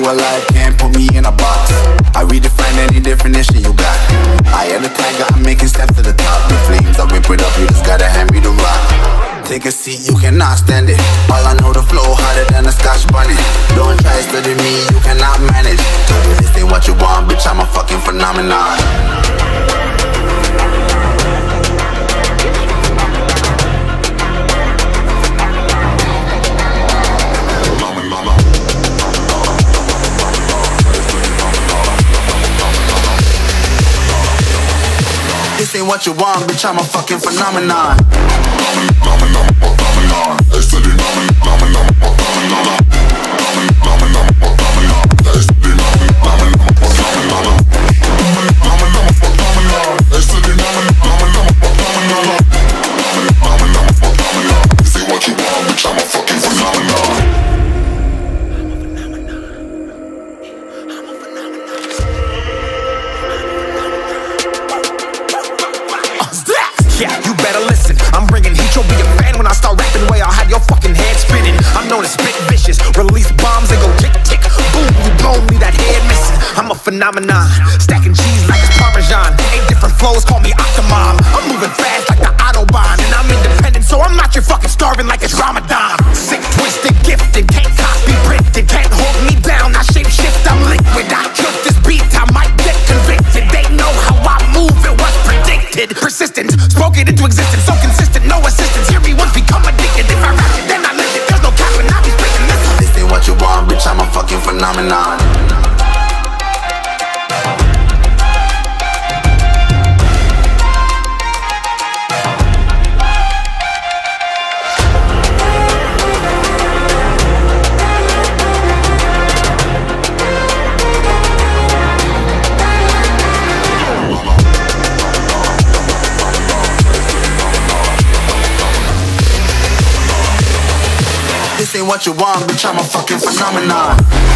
alive, can't put me in a box. I redefine any definition you got. I am the tiger, I'm making steps to the top. The flames, I whip it up, you just gotta hand me the rock. Take a seat, you cannot stand it. All I know, the flow harder than a Scotch bunny. Don't try study me, you cannot manage. Told you this ain't what you want, bitch, I'm a fucking phenomenon. This ain't what you want, bitch, I'm a fucking phenomenon. Yeah, you better listen. I'm bringing heat, you'll be a fan when I start rapping. Way I'll have your fucking head spinning. I'm known as spit vicious, release bombs and go tick tick boom. You blow me, that head missing. I'm a phenomenon, stacking cheese like it's Parmesan. 8 different flows, call me Octomom. I'm moving fast like the Autobahn, and I'm independent, so I'm not your fucking starving like it's Ramadan. Sick, twisted, gifted, can't copy, printed, can't hold me down. I shape shift, I'm liquid. I killed this beat, I might get convicted. They know how I move, it was predicted. Persistent, spoke it into existence, so consistent, no assistance. Hear me once, become addicted. If I rap it, then I live it. There's no cap when I be speaking this. This ain't what you want, bitch, I'm a fucking phenomenon. This ain't what you want, bitch, I'm a fucking phenomenon.